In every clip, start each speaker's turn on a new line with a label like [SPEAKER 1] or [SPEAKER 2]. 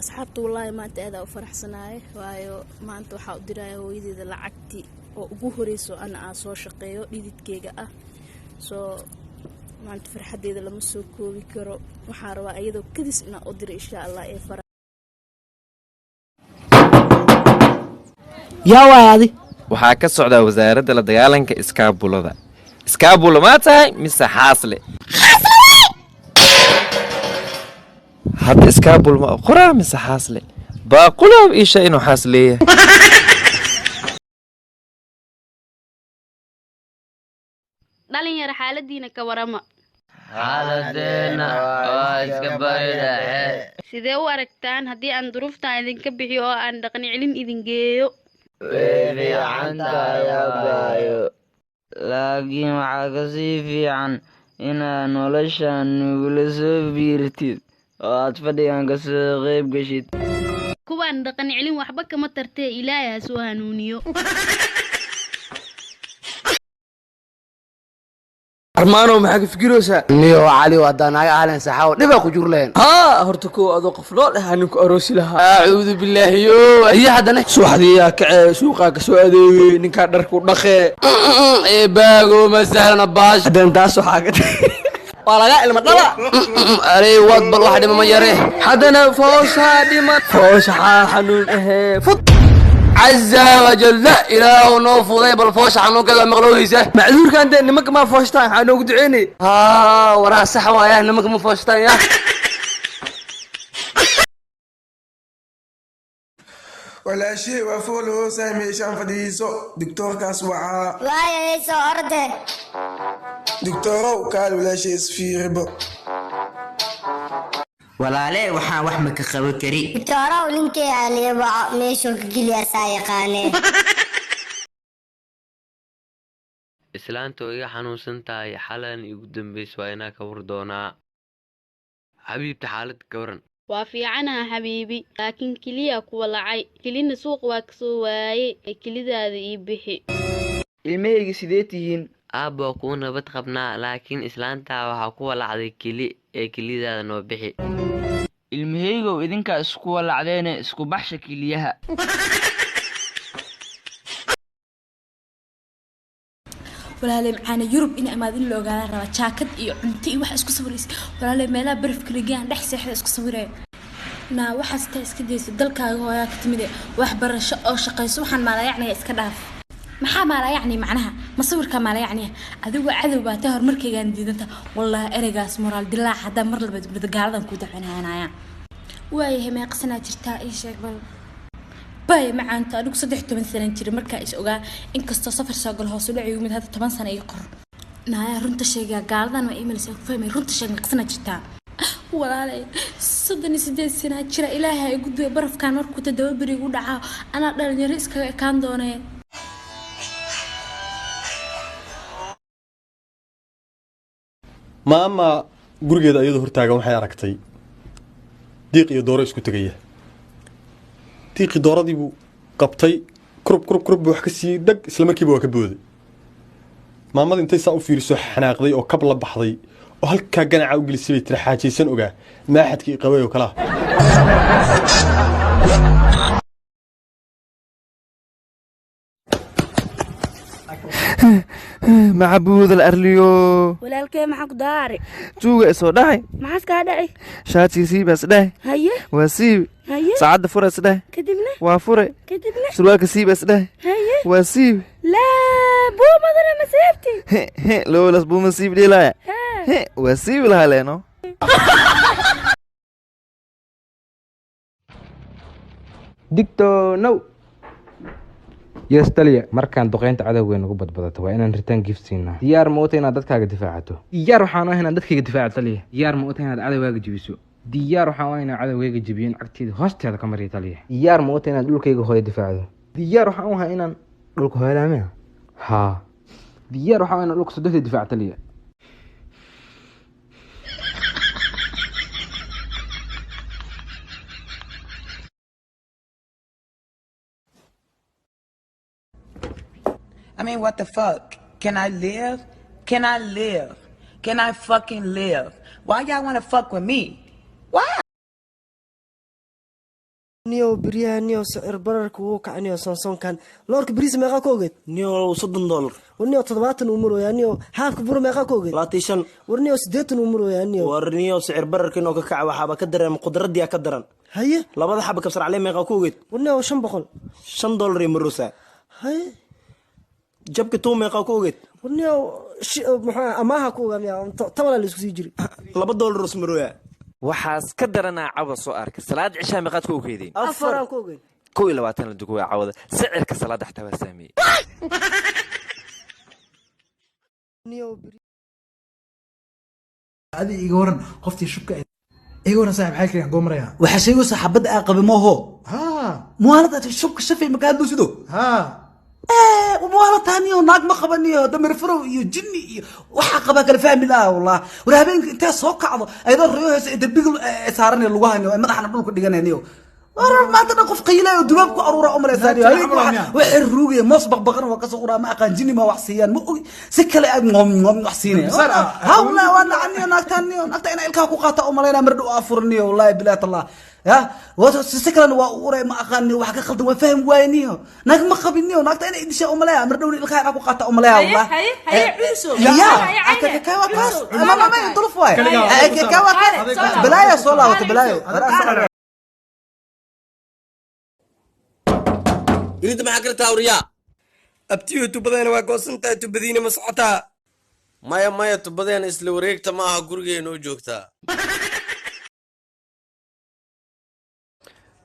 [SPEAKER 1] asxaabta wallahi maanta aad u faraxsanahay waayo maanta waxa u diray hooyadeeda lacagti oo ugu horeyso aan soo shaqeeyo dhididkeyga ah soo maanta farxadeeda lama soo koobi karo waxa rabaa iyadoo kadis ina u diray insha Allah ee farax
[SPEAKER 2] yaa waadi
[SPEAKER 3] waxaa ka socda wasaaradda la dagaalanka iskaabulada iskaabula ma tahay mise xaasle هذا إسكابول ما قرا من سحاسلة باقوله إيش إنه حاسلية
[SPEAKER 4] دالين يا رحالة دينا كورما
[SPEAKER 5] حالتنا إسكابايدا
[SPEAKER 4] سيدي واركتان هدي أن ظروفتا إذن كبحيو أن دقني علم إذن جيو
[SPEAKER 5] في عنتا يا بايو لكن معاكسي في عن إنا نولشان نقول بيرتيد aad fadhigan ka soo qayb gashid
[SPEAKER 4] kuwan dhaqan cilin waxba kama tartee ilaahay soo hanuuniyo
[SPEAKER 2] armaano maxaa ka fikiraysaa niyo cali wadanaga ahlan saxaw dhiba ku jurleen horta ko ado qof nool ah ninku aroosi lahaa a'uudu billahi yo ay hadana suuxdiya kacay suuqa ka soo adeegay ninka dharku dhaqee ee baago masalana baash hadan taas waxa ka walaga ilma dhala arey wad bal waxa dhima ma yare hadana foosha dhima foosha xanuun fut azza wa jalla ilaahu noo fuday bal foosha xanuun kala maqlowaysa macduurka anta nimanka ma foostaan waxa noogu duceynay waraa sax waaya nimanka ma foostaan ya
[SPEAKER 6] ولا شيء وفوله سامي شان فديسو دكتور كاس وعاء
[SPEAKER 7] لا يسو أرده
[SPEAKER 6] دكتور وكال ولا شيء سفير بو
[SPEAKER 5] ولا ليه وحا وحمك خبر كري
[SPEAKER 7] دكتورة ولنكي علي بقى ميشو كجليا سايقاني
[SPEAKER 8] islaantu iga xanuunsan tahay xalan igu dambeys waa inaa ka wardoonaa xabiibta xaalad ka waran
[SPEAKER 4] waa fiicanaha xabiibi laakiin kaliya kuwa lacay kilina suuq waa ka soo waayay ee kilidaada ii bixi
[SPEAKER 5] ilmahayga sidee tihiin
[SPEAKER 8] aabbo ku nabad qabnaa laakiin islaanta waxa ku walacday kili ee kilidaada noo bixi
[SPEAKER 5] ilmahayga idinka isku walacdeena isku baxsha kiliyaha
[SPEAKER 1] walaalay maxaana Yurub in amaadin loo gaala raba jaakad iyo cunto iyo wax isku sawiris walaalay meelaha barafka ligaan dhex seexda isku sawiray na waxaas ta iska deeyso dalkaaga hooyaa ka timid wax barasho oo shaqayso waxaan maalayacnay iska dhaaf maxaa maalayacnay macnaha ma sawirka maalayacnay adigu cadow baa ta horumarkayga diidanta wallahi ereygaas moraal dilaac hada mar labad gaaladan ku dacanayaan way ma qasana jirtaa ii sheeg bal باي معانتا أنا كنت 13 سنة جري مركا إيش أوجا إنك استوصفر شغل هوسولة يوم هذا 8 سنة يقر نايا رنت شيء قال ذا ما إيميل سيف فهم رنت شيء قصنا جدا ولا لي صدقني 6 سنة جري إلهي يقول برف كان مركو تدور يقول دعاء أنا أقدر ريسك كان دوني
[SPEAKER 9] ماما gurigeeda ayadu hortaagan waxay aragtay diiq iyo dooro isku tagaya tiiqi dooradii buu qabtay kurub wax ka sii dag isla markiiba waa ka booday maamada intay saa u fiiriso xanaaqday oo kab la baxday oo halka ganaca u gelisay tira xaajaysan ogaa maaxadkii qabay oo kala
[SPEAKER 3] معبود الأرليو
[SPEAKER 1] walaalkay maxaa ku daari
[SPEAKER 3] جوجا إسو داعي
[SPEAKER 1] maxaas ka dhacay
[SPEAKER 3] شاتي سي بس ده
[SPEAKER 1] haye
[SPEAKER 3] وسيب
[SPEAKER 1] haye
[SPEAKER 3] سعد فرس ده
[SPEAKER 1] kadibna
[SPEAKER 3] وافرة
[SPEAKER 1] kadibna
[SPEAKER 3] سلوك سي بس ده
[SPEAKER 1] haye
[SPEAKER 3] وسيب
[SPEAKER 1] la buu madana ma seebti
[SPEAKER 3] لو لس بو مسيب دي لا وسيب لها لينو
[SPEAKER 10] دكتور نو يستلي markaan duqeynta cadawgeena ugu badbadato waa inaan return gift siinaa diyaar ma utahay inaad dadkaaga difaacato diyaar waxaan ahay inaad dadkayga difaacato taliya diyaar ma utahay inaad cadawgaaga jibiso diyaar waxaan ahay inaad cadawgayga jibiyo in cagteeda hoosteeda ka mariyo taliya diyaar ma utahay inaad dhulkayga hooyo difaacdo diyaar waxaan ahay inaan dhulka hooyalaamea haa diyaar waxaan ahay inaan dhulka saddexda difaac taliya
[SPEAKER 11] I mean, what the fuck? Can I live? Can I live? Can I fucking live? Why y'all wanna fuck with me? Why?
[SPEAKER 12] نيو بريها نيو سعر بررك ووقع نيو سونسون كان لورك بريس ميقا كوغيت
[SPEAKER 13] نيو $60
[SPEAKER 12] ورنيو 70 ومرو يا نيو هاف كبرو ميقا كوغيت
[SPEAKER 13] 35
[SPEAKER 12] ورنيو 80 ومرو يا نيو
[SPEAKER 13] ورنيو سعر بررك انو ككع waxaaba ka dareem qudradii ka daran
[SPEAKER 12] haye
[SPEAKER 13] labada xaba kabsar calee meeqa koogeed
[SPEAKER 12] ورنيو $500
[SPEAKER 13] marusa
[SPEAKER 12] haye
[SPEAKER 13] jabka tuu meeqa koogeed
[SPEAKER 12] ورنيو maxaa amaha kooga miya tabala la isku sii jiri
[SPEAKER 13] $2 maruya
[SPEAKER 3] waxaas ka daranaa cawda soo arkay salaad cishaa meeqaad ku ogeedeen
[SPEAKER 12] afaran koogeed
[SPEAKER 3] 22 la dugo cawda sicirka salaad xataa waa saamiyay
[SPEAKER 12] niyo
[SPEAKER 14] adi iga waran qoftii shubka iga waran saaxiib xalkii aan goomaraya waxa shay u saxabada aan qabay mooho ha muwaalada shubka shafay makaadu sido ha وموالا تانيو ناق ما قبنيو دمر فرو يو جني waxa qaba kala fahmi la wallah war habeenka inta soo kacdo ayda riyohaysa darbigul saaran lagu hayo madaxna dhulka dhiganayniyo war maanta qof qiilay oo dubaab ku aruura umaleysaniyo waxa ruugay moos baqbaqan waa ka soo qura ma aqaan jinni ma wax siiyaan ma og si kale aad wax siinay ha wallah wala aniyo naagta ina ilka ku qaata umaleyna mar dhow afurniyo wallahi billahi tallah يا وسكرن وأوري ما أخاني وحكي خلط وفهم وينيو ناك ما خبينيو ناك تاني إدشة أملايا مردوني الخير أكو قاطع أملايا والله
[SPEAKER 15] هيا عيسو
[SPEAKER 14] يا
[SPEAKER 15] كوا
[SPEAKER 14] كاس ما يطلف واي كوا كاس بلايا صلاة وتبلايا
[SPEAKER 2] يريد ما حكرتها وريا
[SPEAKER 6] abtiyo tubadayna waa goosantahay tubadiina ma socotaa
[SPEAKER 2] maya tubadayna isla wareegta maaha gurigeena u joogtaa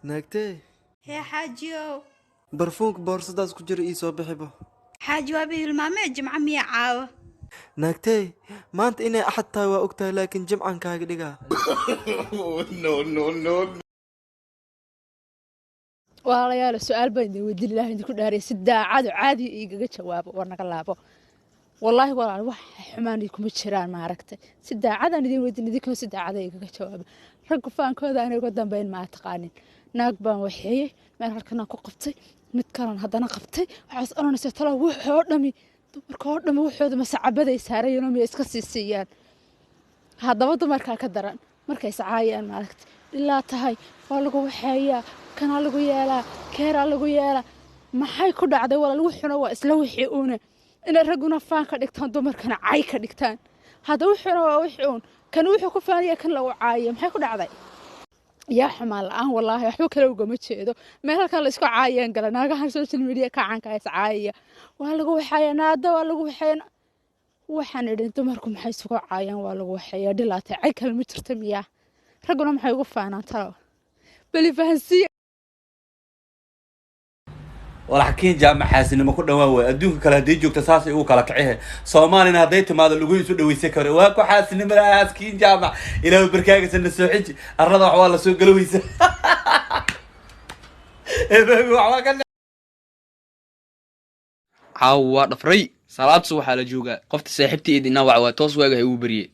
[SPEAKER 12] naagtee
[SPEAKER 15] hee xaajiyow
[SPEAKER 12] barfuunka boorsadaas ku jira ii soo bixibo
[SPEAKER 15] xaaji waa bihilmaamee jimca miya caawa
[SPEAKER 12] naagtee maanta inay axad tahay waa ogtahay laakiin jimcan kaaga dhigaa
[SPEAKER 16] walaalayaal su'aal baan idin weydiin ilaahay idinku dhaariyay si daacad caadi igaga jawaabo war naga laabo والله والله wax xumaan kuma jiraan ma aragtay si daacadaan idin weydiin idinka si daacad igaga jawaabo rag faankooda aanay uga dambeyn ma taqaanin naag baan waxeeyay meel halkan ku qabtay mid kalan haddana qabtay waxaas oranaysa talo wuxuu dhami dumarkoo dhami wuxuu mas'abaday saarayeen oo iska siisiyaan haddaba dumarka ka daran markay sacaayaan ma aragtay ilaa tahay waa lagu waxeeyaa kana lagu yeelaa keera lagu yeelaa maxay ku dhacday walaal wuxuna waa isla wixii uuna in raguna faan ka dhigtaan dumarkana cay ka dhigtaan hada wuxuna waa wixuun kan wuxuu ku faaniya kan lagu caayo maxay ku dhacday yaa xumaan la'aan wallahi waxba kale uga ma jeedo meel halkan la isku caayeen galanaagahan social media ka caanka ay caayaya waa lagu waxayaa naada waa lagu waxayaa waxaan idin dumarku maxay isugu caayaan waa lagu waxayaa dhilaatay cay kale ma jirto miyaa raguna maxay ugu faanaan talo bali fahansiya
[SPEAKER 17] walaxkiin jaamac xaasinimo ku dhawaa way adduunka kala haday joogta saas ay ugu kala kacay Soomaalina haday timaado lagu isu dhaweysay karo waa ku xaasinimo aaskiin jaamac ilaa barkaaga san soo xiji arrada wax waa la soo galowaysa
[SPEAKER 2] caawa dhafray salaad subax la jooga qofta saaxiibtii idina waa toos waaga ay u bariyay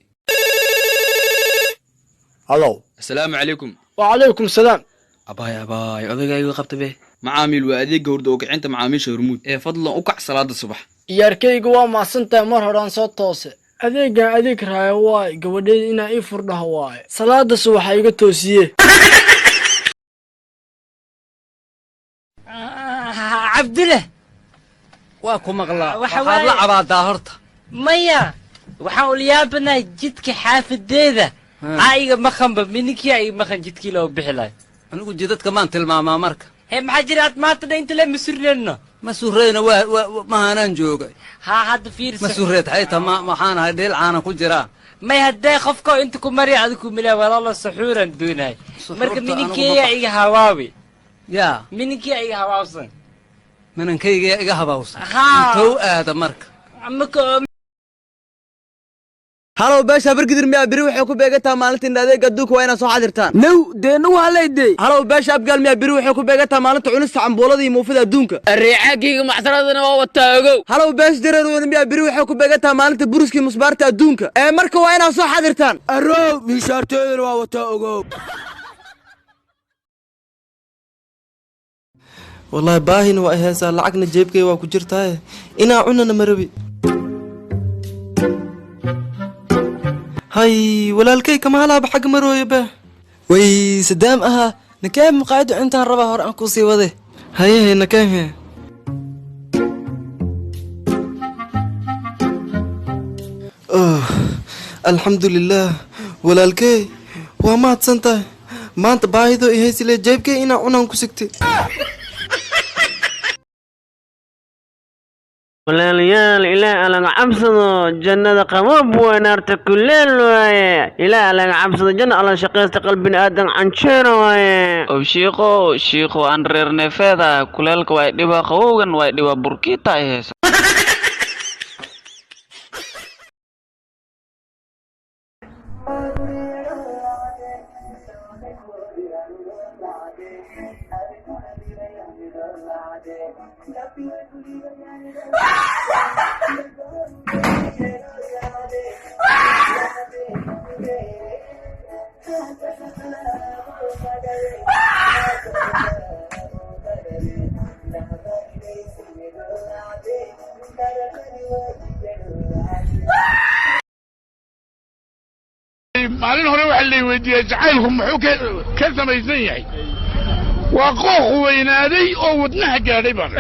[SPEAKER 13] hallo
[SPEAKER 2] assalaamu alaykum
[SPEAKER 13] wa alaykum salaam
[SPEAKER 2] abaay odagayga qabtabe macaamiil waa adeeg gowrda oo kicinta macaamiisha hormuud ee fadlan u kac salaada subax
[SPEAKER 13] yarkaygu waa maasantahay mar horaan soo toose adeegan adeeg raaya waay gabadheeda inaa ii furdhaha waaye salaada subax iga toosiye
[SPEAKER 18] cabdile
[SPEAKER 13] waa ku maqlaa
[SPEAKER 18] waxaad la cabaadaa horta maya waxaan u yaabanahay jidka xaafadeeda aiga maqanba mininkii ay maqan jidkii loo bixi lahay
[SPEAKER 13] anigu jidadka maan tilmaamaa marka
[SPEAKER 18] هي ما حجرات ما تدين تلا مسرنا
[SPEAKER 13] مسرنا ما هنان جوجا
[SPEAKER 18] ها حد فيرس
[SPEAKER 13] مسرت حيث ما حانا هديل عانا كجرا
[SPEAKER 18] ما يهدي خفكو انتكم مري عندكم ملا والله سحورا دوناي مركب منكي اي هواوي
[SPEAKER 13] يا
[SPEAKER 18] منكي اي هواوسن
[SPEAKER 13] منكي اي هواوسن تو هذا مرك
[SPEAKER 18] عمك
[SPEAKER 2] هلو باشا برقدر ميا بري وحي ku beegataa maalintii adeeg adduunka waa inaa soo xadirtaan
[SPEAKER 13] now deenu waa leeyahay
[SPEAKER 2] halow baasha abgaal miya biri waxay ku beegataa maalinta cunista cambuulada iyo muufada adduunka
[SPEAKER 13] reexagiga maxsaradana waa wataa ogow
[SPEAKER 2] halow baash dareer miya biri waxay ku beegataa maalinta buruskii musbaarta adduunka marka waa inaa soo xadirtaan
[SPEAKER 13] arrow mishaarteedana waa wataa ogow
[SPEAKER 12] wallahi baahina waa heesaa lacagna jeebkay waa ku jirtaa inaa cunana marabi هاي ولالكي كما هلا بحق مروي به وي سدام أها nakee maqaayaddu intaan rabaa hore aan kuu sii wade hayehe nakee alxamdulilaah walaalkey waa mahadsan tahay maanta baahidoo i haysile jeebkey inaa cunaan ku sigtay
[SPEAKER 19] walaalayaal ilaah laga cabsado jannada qaboob waa naarta kuleel waaye ilaah laga cabsado janna alla shaqaysta qalbin aadan canjeera waaye
[SPEAKER 5] oo shiiqo aan reer neefeeda kuleelka way dhiba qabowgan way dhiba burkiita ay haysa
[SPEAKER 20] maalin hore waxa la weydiiyay jacaylku muxuu ka samaysan yahay waa qooq weynaaday oo wadnaha gaadhay baan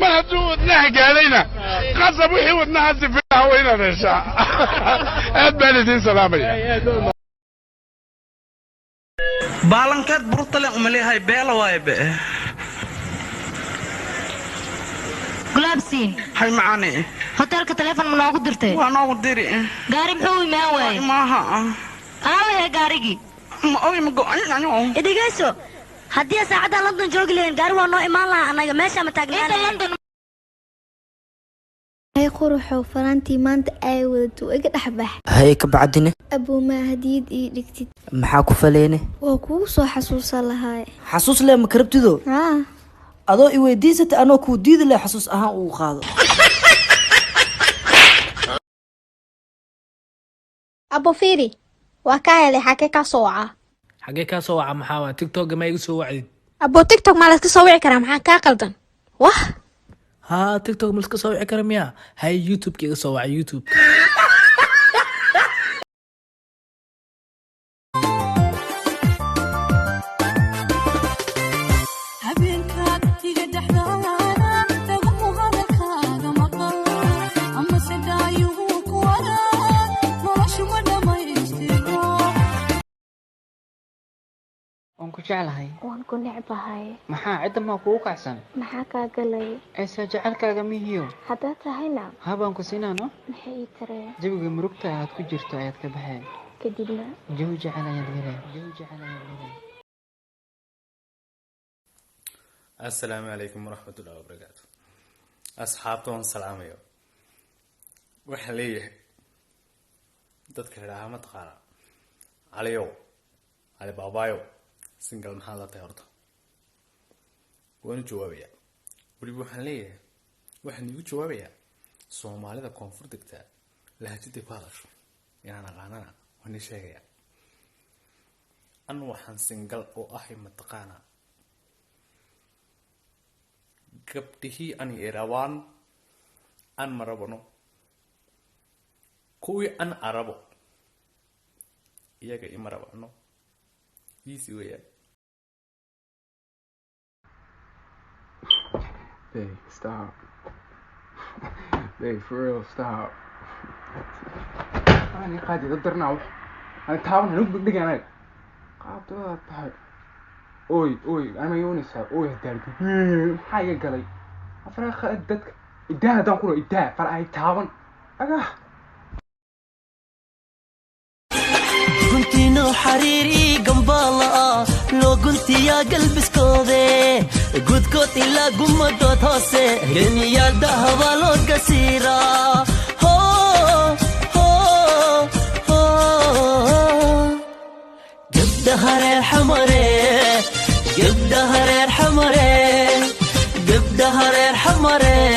[SPEAKER 20] mar hadduu wadnaha gaadhayna qasab wixii wadnahaasi filaha waa inaad heshaa aad baan idiin salaamaya
[SPEAKER 21] baalankeed burtale umaleehay beela waaye be
[SPEAKER 22] gulaabsiin
[SPEAKER 21] hay macaani
[SPEAKER 22] hotelka telefoon ma noogu dirtay
[SPEAKER 21] waa noogu diri
[SPEAKER 22] gaari muxuu imaan waaye
[SPEAKER 21] maaha
[SPEAKER 22] aawahe gaarigii
[SPEAKER 7] idhigayso haddii saacadda london joogi lahayn gaari waa noo imaan lahaa annaga meesha ma taagnaan
[SPEAKER 23] hay quruxow faraantii maanta ay wadato iga dhexbax
[SPEAKER 24] hay ka bacdine
[SPEAKER 23] abuumaa hadiyad ii dhigtid
[SPEAKER 24] maxaa ku faleene
[SPEAKER 23] waa kugu soo xasuusan lahaay
[SPEAKER 14] xasuus lee ma karabtido adoo i weydiisata anoo kuu diidi leh xasuus ahaan uu qaado
[SPEAKER 23] abo fiiri waa kaa helay xagee kaa soo wacaa
[SPEAKER 25] xagee kaa soo waca maxaa waa tiktok ma iga soo wacdid
[SPEAKER 23] abo tiktok maa layska soo wici karaa maxaa kaa qaldan wah
[SPEAKER 25] haa tiktok ma laska soo wici kara miya hay youtube-ka iga soo waca youtube
[SPEAKER 26] waan ku jeclahay
[SPEAKER 23] waan ku necbahay
[SPEAKER 26] maxaa cidda maa kugu kacsan
[SPEAKER 23] maxaa kaa galay
[SPEAKER 26] eesa jecelkaaga mihiyo
[SPEAKER 23] haddaad tahayna
[SPEAKER 26] habaan ku siinaano
[SPEAKER 23] maxay ii taree
[SPEAKER 26] jawiga murugta aad ku jirto ayaad ka baxeen
[SPEAKER 23] kadibna
[SPEAKER 26] jawi jecel ayaad helay
[SPEAKER 27] السلام عليكم ورحمة الله وبركاته أصحابتهم السلام عليكم وحليه تذكر لها متقارا عليو على بابايو سنجل محل تيارته وين جوابيا ولي وحليه وحن يجو جوابيا سومالي ذا كونفورت دكتا لهجتي كوالش يعني أنا وهني شيء أنا وحن سنجل أو أحي متقانا gabdhihii an irawaan an marabano kuwii an arabo iyaga ima rabano easy weeyaan
[SPEAKER 10] Babe, stop. Babe, for real, stop. أنا قاعد أقدر نعوح أنا تعاون نقدر دقيقة أنا قاعد أطلع أوي أنا ما يونس أوي هدارك حاجة قلي أفرق أدتك إداه دام كله إداه فرأي تعاون
[SPEAKER 28] كنتينو حريري قنبالة لو قلت يا قلب سكوذي قد كوت إلا قمة دوتوسي قلني يا دهوة لو قسيرة هو جب دهر الحمري جب دهر الحمري جب دهر الحمري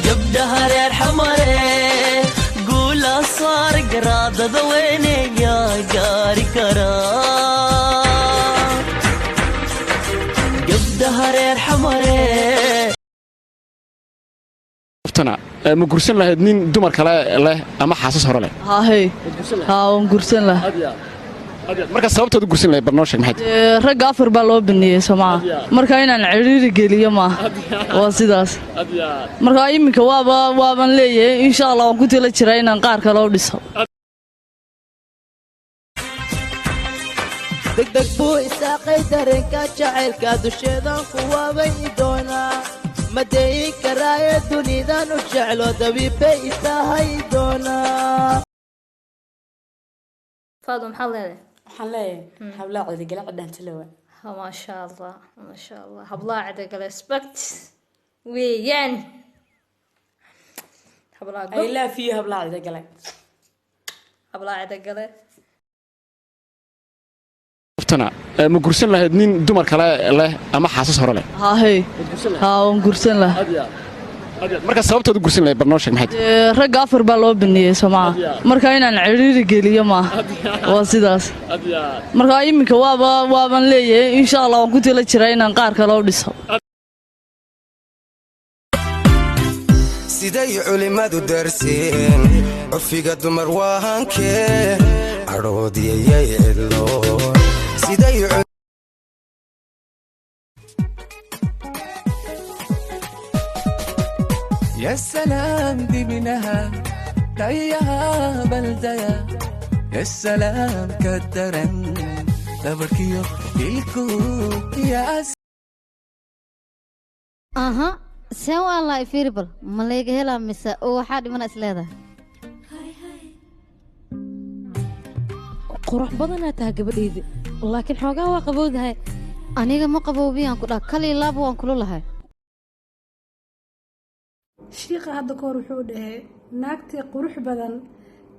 [SPEAKER 28] جب دهر الحمري قول صار قراد ذويني يا قاري كرا جب دهر الحمري
[SPEAKER 29] ma gursan lahayd nin dumar kale leh ama xaasas hore leh
[SPEAKER 30] haa waan gursan lahaa
[SPEAKER 29] marka sababtaad u gursan lahayd bal noo sheeg maxay tahay
[SPEAKER 1] ragga afar baa loo baneeyey Soomaa marka inaan ciriiri geliyo ma waa sidaas marka iminka waaban leeyahay insha Allah waan ku tala jiraa inaan qaar kale u dhiso
[SPEAKER 28] degdeg buu isaaqay dareenka jacaylka dusheedan ku waabay doonaa madeeyi karaaye dunidan u jeclo dabiibbay isahay doonaa
[SPEAKER 3] فاضل محل هذا
[SPEAKER 4] حلاي حبلا عدي قلع عدان تلوى
[SPEAKER 3] ما شاء الله ما شاء الله حبلا عدي قلع اسبكت ويان حبلا
[SPEAKER 4] اي لا فيه حبلا عدي قلع
[SPEAKER 3] حبلا عدي قلع
[SPEAKER 29] tana ma gursan lahayd nin dumar kale leh ama xaasas hore leh
[SPEAKER 1] waan gursan lahaa
[SPEAKER 29] marka sababtaad u gursan lahayd bal noo sheeg maxay tahay
[SPEAKER 1] ragga afar baa loo baneeyey Soomaa marka inaan ciriiri geliyo ma waa sidaas marka iminka waaban leeyahay insha Allah waan ku tala jiraa inaan qaar kale u dhiso
[SPEAKER 6] siday culimadu darseen curfiga dumar waahankee aroodiyay cidlo siday
[SPEAKER 28] يا سلام دي منها تايها بلديا يا سلام كدرن تبركيو إلكو يا
[SPEAKER 8] aha seen waa la ifiribal ma leega helaa mise oo waxaa dhimana isleedahay
[SPEAKER 9] qurux badanaa tahay gabadhayda laakiin xoogaa waa qabowdahay
[SPEAKER 8] aniga ma qaboobiyaan ku dhaha kal iyo laaba waan kula lahay
[SPEAKER 11] shiiqa hadda kahor wuxuu dhahay naagtii qurux badan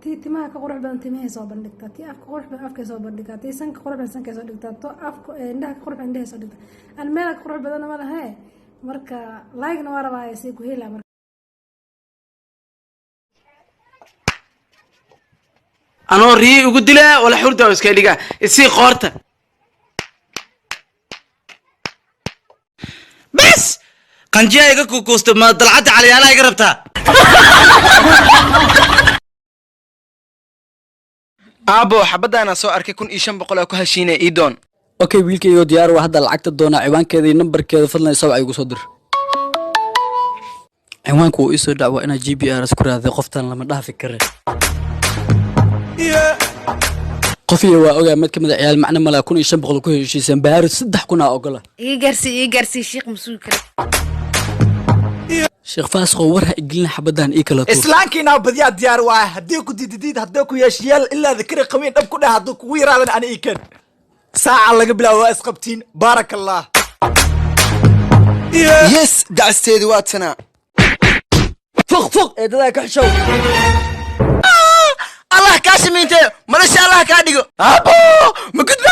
[SPEAKER 11] tii timaha ka qurux badan timahay soo bandhigtaa tii afka qurux badan afkay soo bandhigtaa tii sanka qurux badan sankay soo dhigtaa to afka indhaha ka qurux badan indhahay soo dhigtaa aan meela ka qurux badan ma lahe marka laagna waa rabaa si ku helaa marka
[SPEAKER 2] anoo riyi ugu dilaa wala xurda iska dhiga isii qoorta bas qanjiya iga kukuusto ma dalcada caliyaalaha iga rabtaa
[SPEAKER 15] aabo xabadaana soo arkay 1500 oo ku heshiinay iidoon
[SPEAKER 16] okay wiilkayga diyaar waa hadda lacagta doona ciwaankeeda iyo nambarkeeda fadlan soo ay igu soo dir ciwaanku uu isoo dhacwa ina GPRS ku raadey qoftan lama dhaafi kare qofiya waa ogaa mid kamid ciyaal macna mala 1500 ku heshiisan baar 3 ogola
[SPEAKER 4] ii garsi sheekh masuul kale
[SPEAKER 16] sheekh faasqo warha igilna xabadan ii kala
[SPEAKER 14] islaankiina badiyaa diyaar waa hadii ku didid hadii ku yeeshiyal ilaa dhikri qabiin dhab ku dhaha haduu kugu yaraadan ani ikan saaca laga bilaabo isqabtiin barakallah
[SPEAKER 6] yes dacsteedi waa tana
[SPEAKER 16] fuq eedada ka xishow
[SPEAKER 6] Allah ka shamiintay malasha Allah ka dhigo abo ma gudba